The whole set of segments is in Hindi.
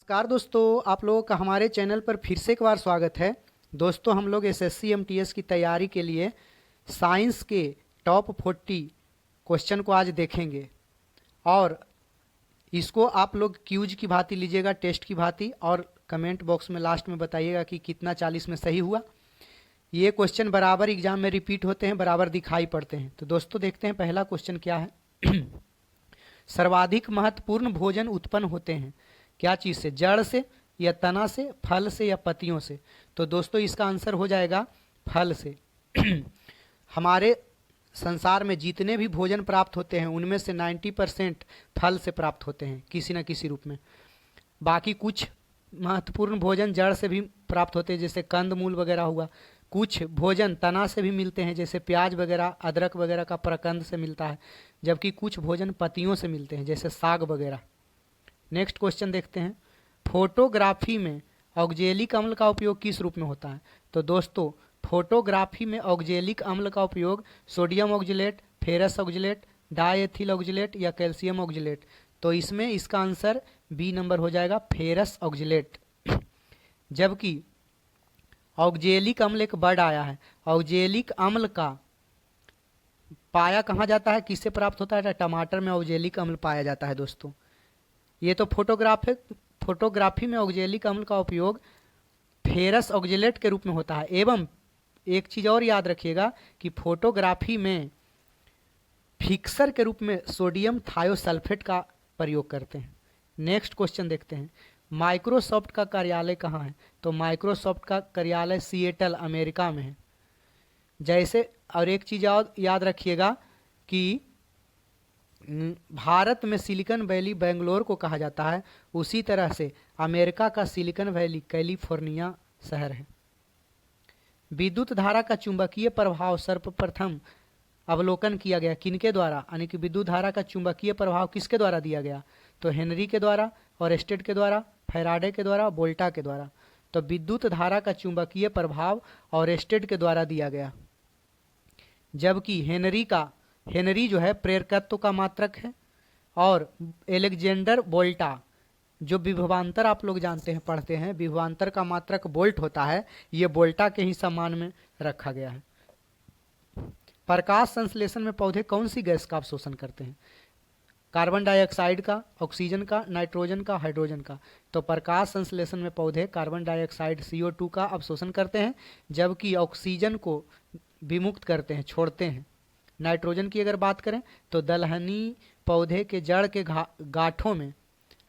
नमस्कार दोस्तों, आप लोगों का हमारे चैनल पर फिर से एक बार स्वागत है। दोस्तों, हम लोग एसएससी एमटीएस की तैयारी के लिए साइंस के टॉप 40 क्वेश्चन को आज देखेंगे और इसको आप लोग क्यूज की भांति लीजिएगा, टेस्ट की भांति, और कमेंट बॉक्स में लास्ट में बताइएगा कि कितना 40 में सही हुआ। ये क्वेश्चन बराबर एग्जाम में रिपीट होते हैं, बराबर दिखाई पड़ते हैं। तो दोस्तों देखते हैं पहला क्वेश्चन क्या है। सर्वाधिक महत्वपूर्ण भोजन उत्पन्न होते हैं क्या चीज़ से? जड़ से या तना से, फल से या पत्तियों से? तो दोस्तों इसका आंसर हो जाएगा फल से। हमारे संसार में जितने भी भोजन प्राप्त होते हैं उनमें से 90% फल से प्राप्त होते हैं किसी न किसी रूप में। बाकी कुछ महत्वपूर्ण भोजन जड़ से भी प्राप्त होते हैं, जैसे कंद मूल वगैरह हुआ। कुछ भोजन तना से भी मिलते हैं, जैसे प्याज वगैरह, अदरक वगैरह का प्रकंद से मिलता है। जबकि कुछ भोजन पत्तियों से मिलते हैं, जैसे साग वगैरह। नेक्स्ट क्वेश्चन देखते हैं, फोटोग्राफी में ऑक्जेलिक अम्ल का उपयोग किस रूप में होता है? तो दोस्तों फोटोग्राफी में ऑक्जेलिक अम्ल का उपयोग sodium oxalate, ferrous oxalate, diethyl oxalate या कैल्शियम ऑक्जेलेट? तो इसमें इसका आंसर बी नंबर हो जाएगा, फेरस ऑक्जेलेट। जबकि ऑक्जेलिक अम्ल एक वर्ड आया है, ऑक्जेलिक अम्ल का पाया कहाँ जाता है, किससे प्राप्त होता है? टमाटर में ऑक्जेलिक अम्ल पाया जाता है। दोस्तों ये तो फोटोग्राफी में ऑक्जेलिक अम्ल का उपयोग फेरस ऑक्जेलेट के रूप में होता है। एवं एक चीज़ और याद रखिएगा कि फोटोग्राफी में फिक्सर के रूप में सोडियम थायोसल्फेट का प्रयोग करते हैं। नेक्स्ट क्वेश्चन देखते हैं, माइक्रोसॉफ्ट का कार्यालय कहाँ है? तो माइक्रोसॉफ्ट का कार्यालय सिएटल, अमेरिका में है। जैसे और एक चीज़ और याद रखिएगा कि भारत में सिलिकॉन वैली बेंगलोर को कहा जाता है, उसी तरह से अमेरिका का सिलिकॉन वैली कैलिफोर्निया शहर है। विद्युत धारा का चुंबकीय प्रभाव सर्वप्रथम अवलोकन किया गया किनके द्वारा? यानी कि विद्युत धारा का चुंबकीय प्रभाव किसके द्वारा दिया गया? तो हेनरी के द्वारा, ऑरेस्टेड के द्वारा, फैराडे के द्वारा, वोल्टा के द्वारा। तो विद्युत धारा का चुंबकीय प्रभाव ऑरेस्टेड के द्वारा दिया गया। जबकि हेनरी जो है प्रेरकत्व का मात्रक है, और एलेक्जेंडर वोल्टा जो विभवांतर आप लोग जानते हैं, पढ़ते हैं, विभवांतर का मात्रक वोल्ट होता है, ये वोल्टा के ही सम्मान में रखा गया है। प्रकाश संश्लेषण में पौधे कौन सी गैस का अवशोषण करते हैं? कार्बन डाइऑक्साइड का, ऑक्सीजन का, नाइट्रोजन का, हाइड्रोजन का? तो प्रकाश संश्लेषण में पौधे कार्बन डाइऑक्साइड CO2 का अवशोषण करते हैं, जबकि ऑक्सीजन को विमुक्त करते हैं, छोड़ते हैं। नाइट्रोजन की अगर बात करें तो दलहनी पौधे के जड़ के गांठों में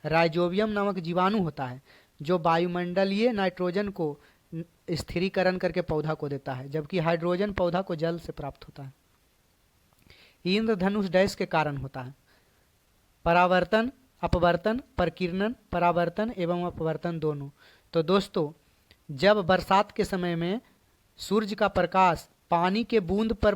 राइजोबियम नामक जीवाणु होता है, जो वायुमंडलीय नाइट्रोजन को स्थिरीकरण करके पौधा को देता है, जबकि हाइड्रोजन पौधा को जल से प्राप्त होता है। इंद्रधनुष डैश के कारण होता है? परावर्तन, अपवर्तन, प्रकीर्णन, परावर्तन एवं अपवर्तन दोनों। तो दोस्तों जब बरसात के समय में सूर्य का प्रकाश पानी के बूंद पर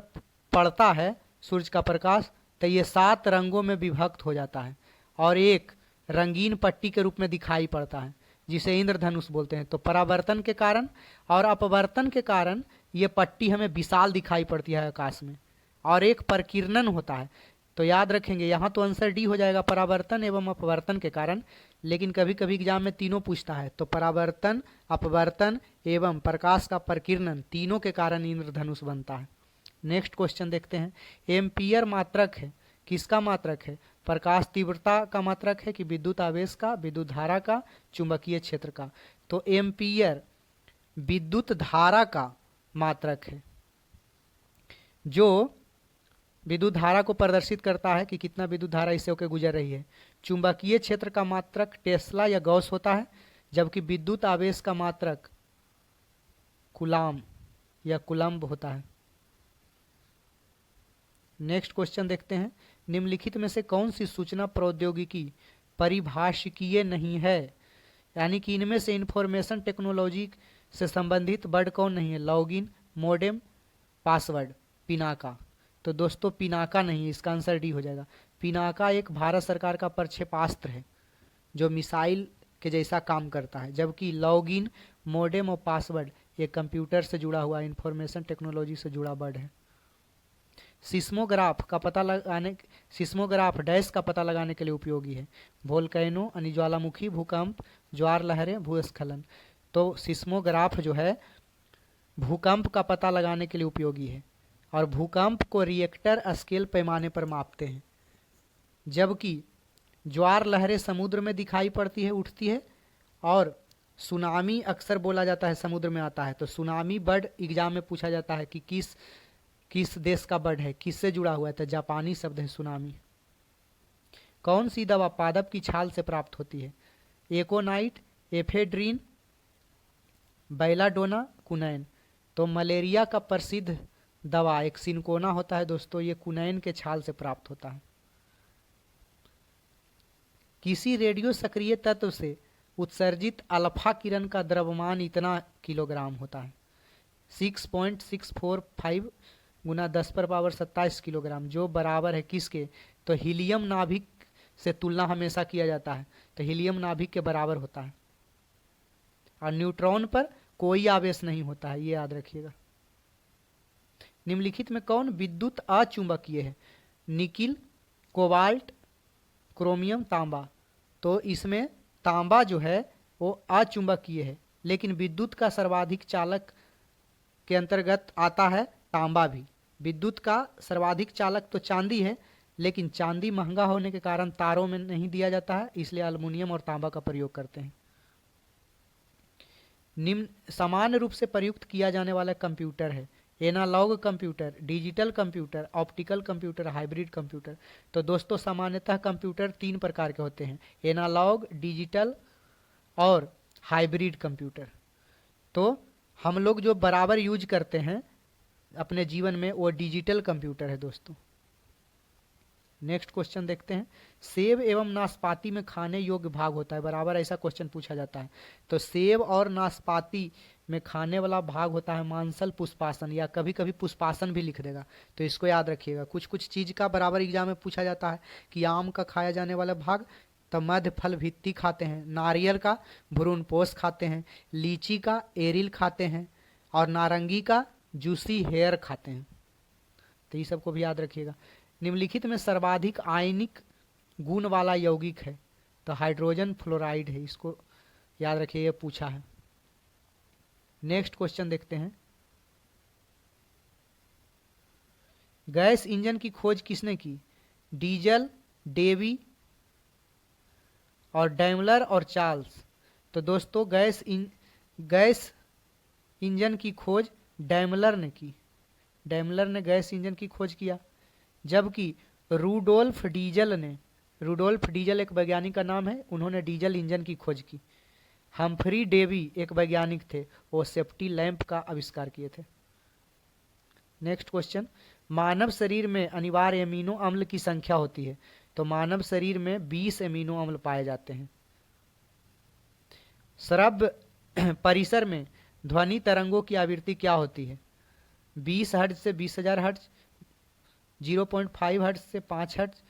पड़ता है, सूर्य का प्रकाश, तो ये 7 रंगों में विभक्त हो जाता है और एक रंगीन पट्टी के रूप में दिखाई पड़ता है, जिसे इंद्रधनुष बोलते हैं। तो परावर्तन के कारण और अपवर्तन के कारण ये पट्टी हमें विशाल दिखाई पड़ती है आकाश में, और एक प्रकीर्णन होता है। तो याद रखेंगे, यहाँ तो आंसर डी हो जाएगा, परावर्तन एवं अपवर्तन के कारण। लेकिन कभी कभी एग्जाम में तीनों पूछता है, तो परावर्तन, अपवर्तन एवं प्रकाश का प्रकीर्णन, तीनों के कारण इंद्रधनुष बनता है। नेक्स्ट क्वेश्चन देखते हैं, एम्पियर मात्रक है, किसका मात्रक है? प्रकाश तीव्रता का मात्रक है कि विद्युत आवेश का, विद्युत धारा का, चुंबकीय क्षेत्र का? तो एम्पियर विद्युत धारा का मात्रक है, जो विद्युत धारा को प्रदर्शित करता है कि कितना विद्युत धारा इससे होकर गुजर रही है। चुंबकीय क्षेत्र का मात्रक टेस्ला या गॉस होता है, जबकि विद्युत आवेश का मात्रक कूलाम या कूलम्ब होता है। नेक्स्ट क्वेश्चन देखते हैं, निम्नलिखित में से कौन सी सूचना प्रौद्योगिकी परिभाषिकीय नहीं है? यानी कि इनमें से इंफॉर्मेशन टेक्नोलॉजी से संबंधित वर्ड कौन नहीं है? Login, modem, password, Pinaka? तो दोस्तों पिनाका नहीं, इसका आंसर डी हो जाएगा। पिनाका एक भारत सरकार का प्रक्षेपास्त्र है जो मिसाइल के जैसा काम करता है, जबकि लॉगिन, मोडेम और पासवर्ड ये कंप्यूटर से जुड़ा हुआ, इंफॉर्मेशन टेक्नोलॉजी से जुड़ा वर्ड है। सिस्मोग्राफ का पता लगाने सिस्मोग्राफ डैश का पता लगाने के लिए उपयोगी है? वोल्केनो यानी ज्वालामुखी, भूकंप, ज्वार लहरें, भूस्खलन। तो सिस्मोग्राफ जो है भूकंप का पता लगाने के लिए उपयोगी है और भूकंप को रिएक्टर स्केल पैमाने पर मापते हैं, जबकि ज्वार लहरें समुद्र में दिखाई पड़ती है, उठती है, और सुनामी अक्सर बोला जाता है समुद्र में आता है। तो सुनामी बर्ड एग्जाम में पूछा जाता है कि किस देश का बर्ड है, किससे जुड़ा हुआ है? तो जापानी शब्द है सुनामी। कौन सी दवा पादप की छाल से प्राप्त होती है? एकोनाइट, एफेड्रीन, बैलाडोना, कुनैन। तो मलेरिया का प्रसिद्ध दवा एक सिनकोना होता है दोस्तों, ये कुनैन के छाल से प्राप्त होता है। किसी रेडियो सक्रिय तत्व से उत्सर्जित अल्फा किरण का द्रव्यमान इतना किलोग्राम होता है? 6.645 गुना 10⁻27 किलोग्राम, जो बराबर है किसके? तो हीलियम नाभिक से तुलना हमेशा किया जाता है, तो हीलियम नाभिक के बराबर होता है। और न्यूट्रॉन पर कोई आवेश नहीं होता है, ये याद रखिएगा। निम्नलिखित में कौन विद्युत अचुंबकीय है? निकिल, कोबाल्ट, क्रोमियम, तांबा। तो इसमें तांबा जो है वो अचुंबकीय है, लेकिन विद्युत का सर्वाधिक चालक के अंतर्गत आता है तांबा भी। विद्युत का सर्वाधिक चालक तो चांदी है, लेकिन चांदी महंगा होने के कारण तारों में नहीं दिया जाता है, इसलिए एल्युमिनियम और तांबा का प्रयोग करते हैं। निम्न सामान्य रूप से प्रयुक्त किया जाने वाला कंप्यूटर है? Analogue computer, digital computer, optical computer, hybrid computer. तो दोस्तों सामान्यतः कंप्यूटर 3 प्रकार के होते हैं, एनालॉग, डिजिटल और हाइब्रिड कंप्यूटर। तो हम लोग जो बराबर यूज करते हैं अपने जीवन में वो डिजिटल कंप्यूटर है दोस्तों। नेक्स्ट क्वेश्चन देखते हैं। सेब एवं नाशपाती में खाने योग्य भाग होता है? बराबर ऐसा क्वेश्चन पूछा जाता है। तो सेब और नाशपाती में खाने वाला भाग होता है मांसल पुष्पासन, या कभी कभी पुष्पासन भी लिख देगा, तो इसको याद रखिएगा। कुछ कुछ चीज का बराबर एग्जाम में पूछा जाता है कि आम का खाया जाने वाला भाग, तो मध्य फल भित्ति खाते हैं, नारियल का भ्रूणपोष खाते हैं, लीची का एरिल खाते हैं, और नारंगी का जूसी हेयर खाते हैं। तो ये सबको भी याद रखिएगा। निम्नलिखित में सर्वाधिक आयनिक गुण वाला यौगिक है? तो हाइड्रोजन फ्लोराइड है, इसको याद रखिए, ये पूछा है। नेक्स्ट क्वेश्चन देखते हैं। गैस इंजन की खोज किसने की? डीजल, डेवी और डैमलर और चार्ल्स। तो दोस्तों गैस इंजन की खोज डैमलर ने की। डैमलर ने गैस इंजन की खोज किया, जबकि रूडोल्फ डीजल एक वैज्ञानिक का नाम है, उन्होंने डीजल इंजन की खोज की। हम्फ्री डेवी एक वैज्ञानिक थे, वो सेफ्टी लैंप का आविष्कार किए थे। Next question. मानव शरीर में अनिवार्य एमिनो अम्ल की संख्या होती है? तो मानव शरीर में 20 एमिनो अम्ल पाए जाते हैं। श्रव्य परिसर में ध्वनि तरंगों की आवृत्ति क्या होती है? 20 हर्ट्ज से 20,000 हर्ट्ज, 0.5 हर्ट्ज से 5 हर्ट्ज,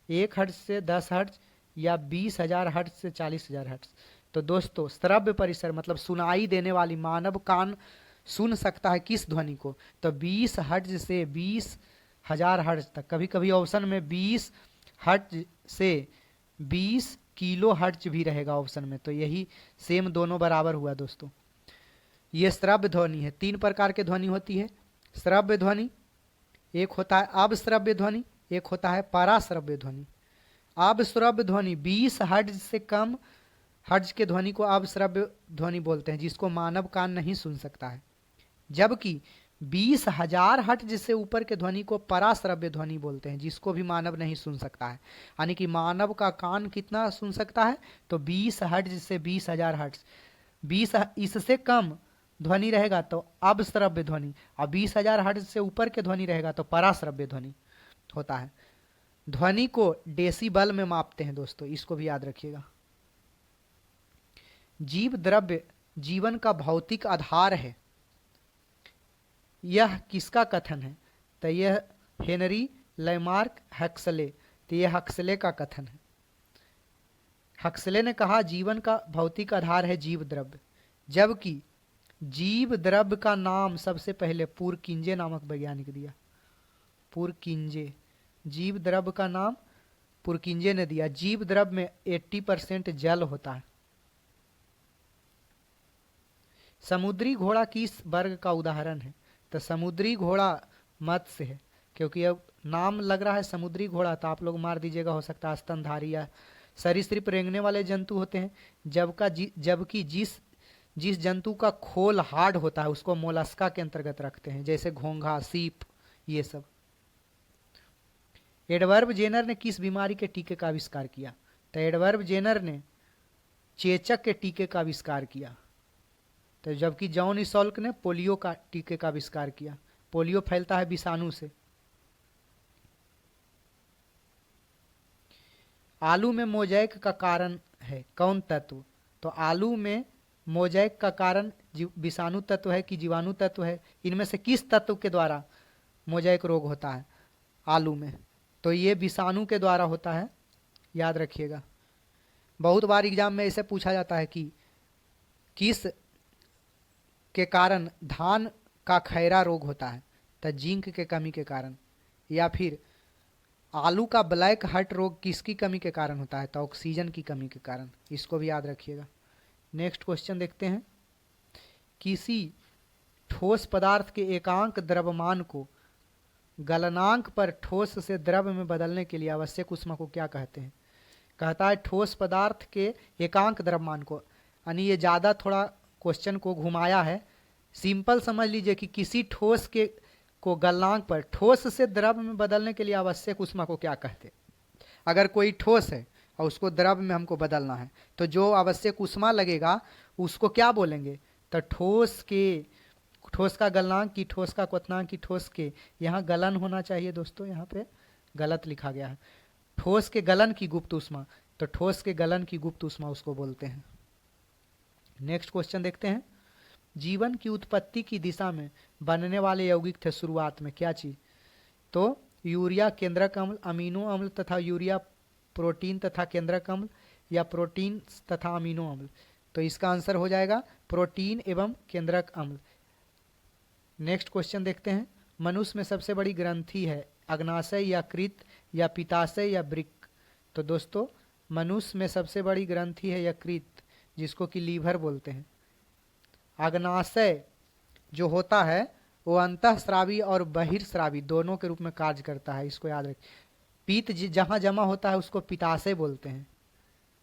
1 हर्ट्ज से 10 हर्ट्ज, या 20,000 हर्ट्ज से 40,000 हर्ट्ज। तो दोस्तों श्रव्य परिसर मतलब सुनाई देने वाली, मानव कान सुन सकता है किस ध्वनि को? तो 20 हर्ट्ज से 20,000 हर्ट्ज तक। कभी कभी ऑप्शन में 20 हर्ट्ज से 20 किलो हर्ट्ज भी रहेगा ऑप्शन में, तो यही सेम दोनों बराबर हुआ दोस्तों। ये श्रव्य ध्वनि है। 3 प्रकार के ध्वनि होती है श्रव्य ध्वनि। एक होता है अवश्रव्य ध्वनि, एक होता है पराश्रव्य ध्वनि। अवश्रव्य ध्वनि 20 हर्ट्ज से कम हर्ट्ज के ध्वनि को अवश्रव्य ध्वनि बोलते हैं, जिसको मानव कान नहीं सुन सकता है। जबकि 20,000 हर्ट्ज से ऊपर के ध्वनि को पराश्रव्य ध्वनि बोलते हैं, जिसको भी मानव नहीं सुन सकता है। यानी कि मानव का कान कितना सुन सकता है? तो 20 हर्ट्ज से 20,000 हर्ट्ज। 20 इससे कम ध्वनि रहेगा तो अवश्रव्य ध्वनि, और 20,000 हर्ट्ज से ऊपर के ध्वनि रहेगा तो पराश्रव्य ध्वनि होता है। ध्वनि को डेसिबल में मापते हैं दोस्तों, इसको भी याद रखिएगा। जीव द्रव्य जीवन का भौतिक आधार है, यह किसका कथन है? तो यह हेनरी लैमार्क हक्सले, तो यह हक्सले का कथन है। हक्सले ने कहा जीवन का भौतिक आधार है जीव द्रव्य, जबकि जीव द्रव्य का नाम सबसे पहले पुरकिंजे नामक वैज्ञानिक दिया। पुरकिंजे। जीव द्रव का नाम पुरकिंजे ने दिया। जीव द्रव में 80% जल होता है। समुद्री घोड़ा किस वर्ग का उदाहरण है? तो समुद्री घोड़ा मत्स्य है, क्योंकि अब नाम लग रहा है समुद्री घोड़ा, तो आप लोग मार दीजिएगा, हो सकता है स्तनधारी या सरीसृप रेंगने वाले जंतु होते हैं। जबकि जिस जंतु का खोल हार्ड होता है उसको मोलस्का के अंतर्गत रखते हैं, जैसे घोंघा, सीप, ये सब। एडवर्ब जेनर ने किस बीमारी के टीके का आविष्कार किया? तो एडवर्ब जेनर ने चेचक के टीके का आविष्कार किया। तो जबकि जॉन इसॉल्क ने पोलियो का टीके का आविष्कार किया। पोलियो फैलता है विषाणु से। आलू में मोजैक का कारण है कौन तत्व? तो आलू में मोजैक का कारण विषाणु तत्व है कि जीवाणु तत्व है? इनमें से किस तत्व के द्वारा मोजैक रोग होता है आलू में? तो ये विषाणु के द्वारा होता है, याद रखिएगा। बहुत बार एग्जाम में ऐसे पूछा जाता है कि किस के कारण धान का खैरा रोग होता है? तो जिंक के कमी के कारण। या फिर आलू का ब्लैक हार्ट रोग किसकी कमी के कारण होता है? तो ऑक्सीजन की कमी के कारण। इसको भी याद रखिएगा। नेक्स्ट क्वेश्चन देखते हैं। किसी ठोस पदार्थ के एकांक द्रव्यमान को गलनांक पर ठोस से द्रव में बदलने के लिए आवश्यक ऊष्मा को क्या कहते हैं? कहता है ठोस पदार्थ के एकांक द्रव्यमान को, यानी ये ज़्यादा थोड़ा क्वेश्चन को घुमाया है। सिंपल समझ लीजिए कि किसी ठोस के को गलनांक पर ठोस से द्रव में बदलने के लिए आवश्यक ऊष्मा को क्या कहते हैं? अगर कोई ठोस है और उसको द्रव में हमको बदलना है तो जो आवश्यक ऊष्मा लगेगा उसको क्या बोलेंगे? तो ठोस का गलनांक की ठोस का क्वथनांक की ठोस के, यहाँ गलन होना चाहिए दोस्तों, यहाँ पे गलत लिखा गया है। ठोस के गलन की गुप्त ऊष्मा, तो ठोस के गलन की गुप्त ऊष्मा उसको बोलते हैं। नेक्स्ट क्वेश्चन देखते हैं। जीवन की उत्पत्ति की दिशा में बनने वाले यौगिक थे शुरुआत में क्या चीज? तो यूरिया, केंद्रक अम्ल, अमीनो अम्ल तथा यूरिया, प्रोटीन तथा केंद्रक अम्ल, या प्रोटीन तथा अमीनो अम्ल। तो इसका आंसर हो जाएगा प्रोटीन एवं केंद्रक अम्ल। नेक्स्ट क्वेश्चन देखते हैं। मनुष्य में सबसे बड़ी ग्रंथि है अग्नाशय या कृत या पित्ताशय या वृक्क? तो दोस्तों मनुष्य में सबसे बड़ी ग्रंथि है यकृत, जिसको कि लीवर बोलते हैं। अग्नाशय जो होता है वो अंतःस्रावी और बहिर्स्रावी दोनों के रूप में कार्य करता है, इसको याद रखें। पित्त जहाँ जमा होता है उसको पित्ताशय बोलते हैं,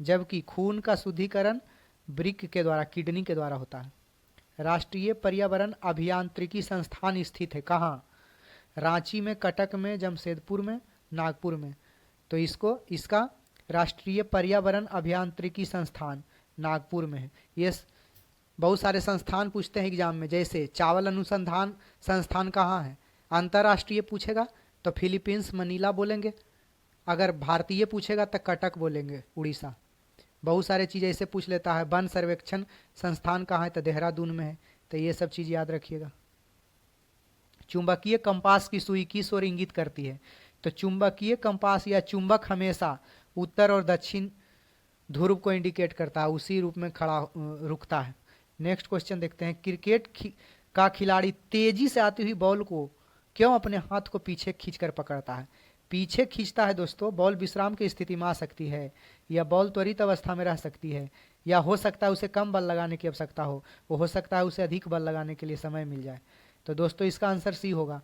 जबकि खून का शुद्धिकरण वृक्क के द्वारा, किडनी के द्वारा होता है। राष्ट्रीय पर्यावरण अभियांत्रिकी संस्थान स्थित है कहाँ? रांची में, कटक में, जमशेदपुर में, नागपुर में। तो इसका राष्ट्रीय पर्यावरण अभियांत्रिकी संस्थान नागपुर में है। ये बहुत सारे संस्थान पूछते हैं एग्जाम में, जैसे चावल अनुसंधान संस्थान कहाँ है? अंतर्राष्ट्रीय पूछेगा तो फिलीपींस मनीला बोलेंगे, अगर भारतीय पूछेगा तो कटक बोलेंगे, उड़ीसा। बहुत सारे चीज़ ऐसे पूछ लेता है। वन सर्वेक्षण संस्थान कहाँ है? तो देहरादून में है। तो ये सब चीज़ याद रखिएगा। चुंबकीय कंपास की सुई किस ओर इंगित करती है? तो चुंबकीय कंपास या चुंबक हमेशा उत्तर और दक्षिण ध्रुव को इंडिकेट करता है, उसी रूप में खड़ा रुकता है। नेक्स्ट क्वेश्चन देखते हैं। क्रिकेट का खिलाड़ी तेजी से आती हुई बॉल को क्यों अपने हाथ को पीछे खींचकर पकड़ता है? पीछे खींचता है दोस्तों, बॉल विश्राम की स्थिति में आ सकती है, या बॉल त्वरित अवस्था में रह सकती है, या हो सकता है उसे कम बल लगाने की आवश्यकता हो सकता है उसे अधिक बल लगाने के लिए समय मिल जाए। तो दोस्तों इसका आंसर सी होगा,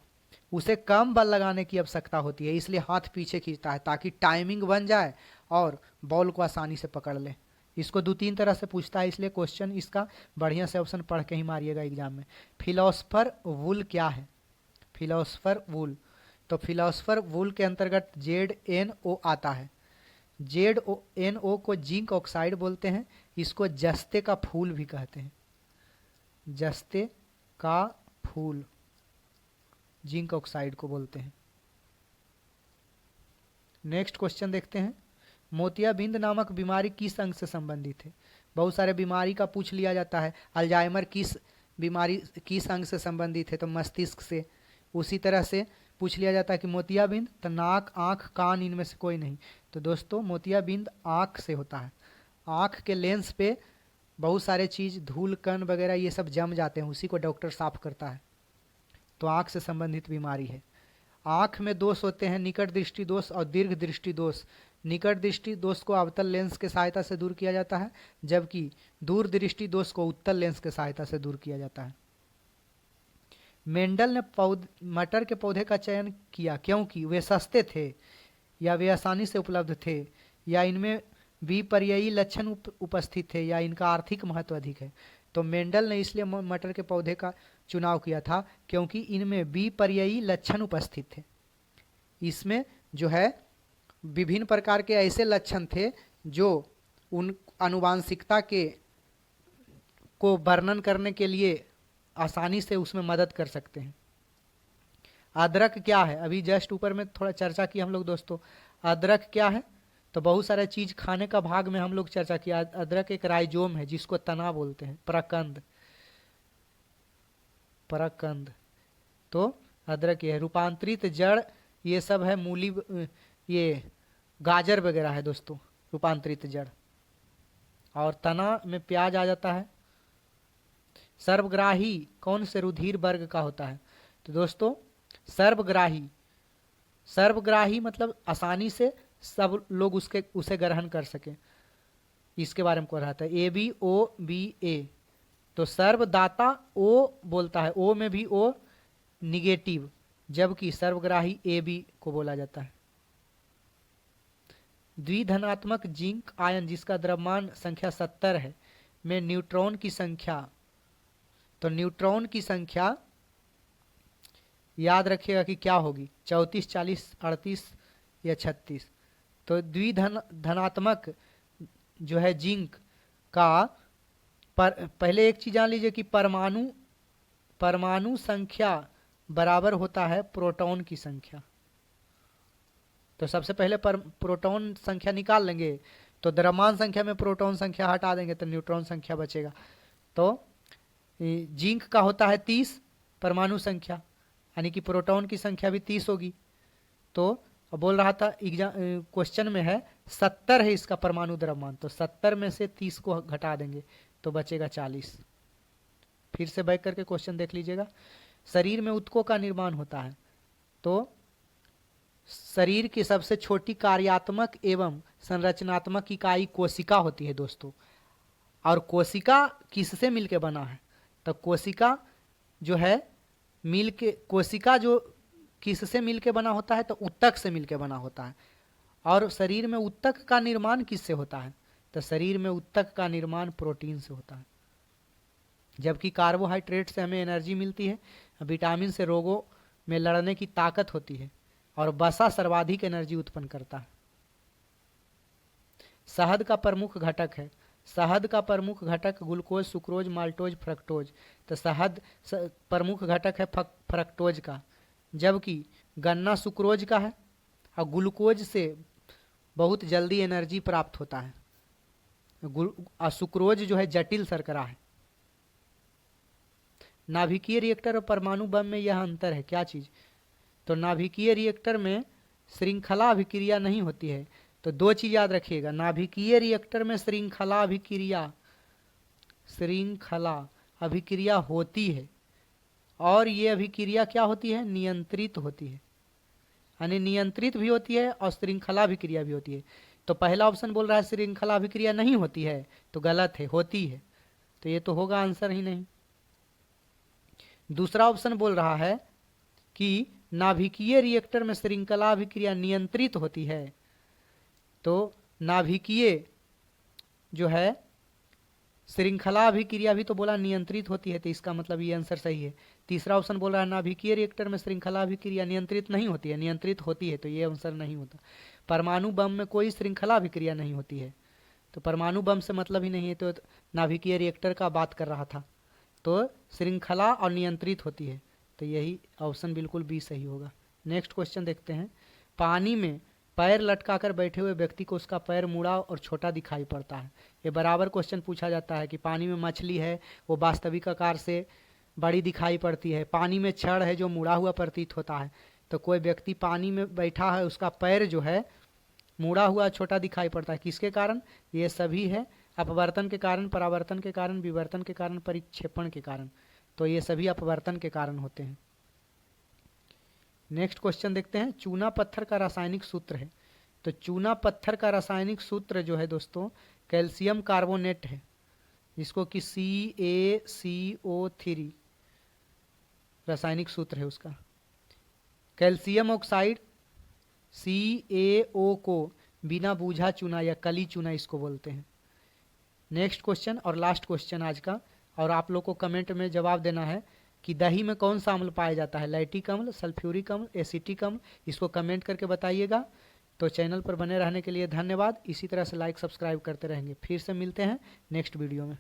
उसे कम बल लगाने की आवश्यकता होती है, इसलिए हाथ पीछे खींचता है ताकि टाइमिंग बन जाए और बॉल को आसानी से पकड़ ले। इसको 2-3 तरह से पूछता है, इसलिए क्वेश्चन इसका बढ़िया से ऑप्शन पढ़ के ही मारिएगा एग्जाम में। फिलोसफर वूल क्या है? फिलोसफर वूल, तो फिलोसफर वूल के अंतर्गत ZnO आता है। ZnO को जिंक ऑक्साइड बोलते हैं। इसको जस्ते का फूल भी कहते हैं, जस्ते का फूल जिंक ऑक्साइड को बोलते हैं। नेक्स्ट क्वेश्चन देखते हैं। मोतियाबिंद नामक बीमारी किस अंग से संबंधित है? बहुत सारे बीमारी का पूछ लिया जाता है। अल्जाइमर किस अंग से संबंधित है? तो मस्तिष्क से। उसी तरह से पूछ लिया जाता है कि मोतियाबिंद, तो नाक, आँख, कान, इनमें से कोई नहीं। तो दोस्तों मोतियाबिंद आँख से होता है। आँख के लेंस पे बहुत सारे चीज़, धूल कण वगैरह ये सब जम जाते हैं, उसी को डॉक्टर साफ करता है। तो आँख से संबंधित बीमारी है। आँख में दोष होते हैं निकट दृष्टि दोष और दीर्घ दृष्टि दोष। निकट दृष्टि दोष को अवतल लेंस के सहायता से दूर किया जाता है, जबकि दूर दृष्टि दोष को उत्तल लेंस के सहायता से दूर किया जाता है। मेंडल ने मटर के पौधे का चयन किया क्योंकि वे सस्ते थे, या वे आसानी से उपलब्ध थे, या इनमें विपर्ययी लक्षण उपस्थित थे, या इनका आर्थिक महत्व अधिक है। तो मेंडल ने इसलिए मटर के पौधे का चुनाव किया था क्योंकि इनमें विपर्ययी लक्षण उपस्थित थे। इसमें जो है विभिन्न प्रकार के ऐसे लक्षण थे जो उन आनुवांशिकता के को वर्णन करने के लिए आसानी से उसमें मदद कर सकते हैं। अदरक क्या है, अभी जस्ट ऊपर में थोड़ा चर्चा की हम लोग दोस्तों। अदरक क्या है, तो बहुत सारे चीज खाने का भाग में हम लोग चर्चा किया। अदरक एक राइजोम है जिसको तना बोलते हैं, प्रकंद। तो अदरक ये है। रूपांतरित जड़ ये सब है, मूली, ये गाजर वगैरह है दोस्तों रूपांतरित जड़। और तना में प्याज आ जाता है। सर्वग्राही कौन से रुधिर वर्ग का होता है, तो दोस्तों सर्वग्राही मतलब आसानी से सब लोग उसे ग्रहण कर सके, इसके बारे में कह रहा था। ABOBA, तो सर्वदाता ओ बोलता है, ओ में भी ओ निगेटिव, जबकि सर्वग्राही AB को बोला जाता है। द्विधनात्मक जिंक आयन जिसका द्रव्यमान संख्या 70 है में न्यूट्रॉन की संख्या, तो न्यूट्रॉन की संख्या याद रखिएगा कि क्या होगी, 34, 40, 38 या 36। तो द्विधनात्मक जो है जिंक का पहले एक चीज जान लीजिए कि परमाणु संख्या बराबर होता है प्रोटॉन की संख्या। तो सबसे पहले प्रोटॉन संख्या निकाल लेंगे, तो द्रव्यमान संख्या में प्रोटॉन संख्या हटा देंगे तो न्यूट्रॉन संख्या बचेगा। तो जिंक का होता है 30 परमाणु संख्या, यानी कि प्रोटॉन की संख्या भी 30 होगी। तो बोल रहा था क्वेश्चन में है 70 है इसका परमाणु द्रव्यमान, तो 70 में से 30 को घटा देंगे तो बचेगा 40। फिर से बैक करके क्वेश्चन देख लीजिएगा। शरीर में ऊतकों का निर्माण होता है, तो शरीर की सबसे छोटी कार्यात्मक एवं संरचनात्मक इकाई कोशिका होती है दोस्तों। और कोशिका किससे मिलके बना है, तो कोशिका जो है कोशिका जो किससे मिलके बना होता है, तो ऊतक से मिलके बना होता है। और शरीर में ऊतक का निर्माण किससे होता है, तो शरीर में ऊतक का निर्माण प्रोटीन से होता है। जबकि कार्बोहाइड्रेट से हमें एनर्जी मिलती है, विटामिन से रोगों में लड़ने की ताकत होती है, और वसा सर्वाधिक एनर्जी उत्पन्न करता है। शहद का प्रमुख घटक है, शहद का प्रमुख घटक ग्लूकोज, सुक्रोज, माल्टोज, फ्रक्टोज। तो शहद प्रमुख घटक है फ्रक्टोज का, जबकि गन्ना सुक्रोज का है, और ग्लूकोज से बहुत जल्दी एनर्जी प्राप्त होता है। और सुक्रोज जो है जटिल शर्करा है। नाभिकीय रिएक्टर और परमाणु बम में यह अंतर है, क्या चीज, तो नाभिकीय रिएक्टर में श्रृंखला अभिक्रिया नहीं होती है। तो दो चीज याद रखिएगा, नाभिकीय रिएक्टर में श्रृंखला अभिक्रिया होती है, और ये अभिक्रिया क्या होती है, नियंत्रित होती है। यानी नियंत्रित भी होती है और श्रृंखला अभिक्रिया भी होती है। तो पहला ऑप्शन बोल रहा है श्रृंखला अभिक्रिया नहीं होती है, तो गलत है, होती है। तो ये तो होगा आंसर ही नहीं। दूसरा ऑप्शन बोल रहा है कि नाभिकीय रिएक्टर में श्रृंखला अभिक्रिया नियंत्रित होती है, तो नाभिकीय जो है श्रृंखला अभिक्रिया भी तो बोला नियंत्रित होती है, तो इसका मतलब ये आंसर सही है। तीसरा ऑप्शन बोल रहा है नाभिकीय रिएक्टर में श्रृंखला अभिक्रिया नियंत्रित नहीं होती है, नियंत्रित होती है, तो ये आंसर नहीं होता। परमाणु बम में कोई श्रृंखला अभिक्रिया नहीं होती है, तो परमाणु बम से मतलब ही नहीं है, तो नाभिकीय रिएक्टर का बात कर रहा था। तो श्रृंखला और नियंत्रित होती है, तो यही ऑप्शन बिल्कुल बी सही होगा। नेक्स्ट क्वेश्चन देखते हैं। पानी में पैर लटकाकर बैठे हुए व्यक्ति को उसका पैर मुड़ा और छोटा दिखाई पड़ता है। ये बराबर क्वेश्चन पूछा जाता है कि पानी में मछली है वो वास्तविक आकार से बड़ी दिखाई पड़ती है, पानी में छड़ है जो मुड़ा हुआ प्रतीत होता है। तो कोई व्यक्ति पानी में बैठा है, उसका पैर जो है मुड़ा हुआ छोटा दिखाई पड़ता है, किसके कारण, ये सभी है अपवर्तन के कारण, परावर्तन के कारण, विवर्तन के कारण, परिक्षेपण के कारण। तो ये सभी अपवर्तन के कारण होते हैं। नेक्स्ट क्वेश्चन देखते हैं, चूना पत्थर का रासायनिक सूत्र है। तो चूना पत्थर का रासायनिक सूत्र जो है दोस्तों कैल्शियम कार्बोनेट है, जिसको कि CaCO3 रासायनिक सूत्र है उसका। कैल्शियम ऑक्साइड CaO को बिना बूझा चूना या कली चूना इसको बोलते हैं। नेक्स्ट क्वेश्चन और लास्ट क्वेश्चन आज का, और आप लोग को कमेंट में जवाब देना है कि दही में कौन सा अम्ल पाया जाता है, लैक्टिक अम्ल, सल्फ्यूरिक अम्ल, एसिटिक अम्ल, इसको कमेंट करके बताइएगा। तो चैनल पर बने रहने के लिए धन्यवाद। इसी तरह से लाइक सब्सक्राइब करते रहेंगे। फिर से मिलते हैं नेक्स्ट वीडियो में।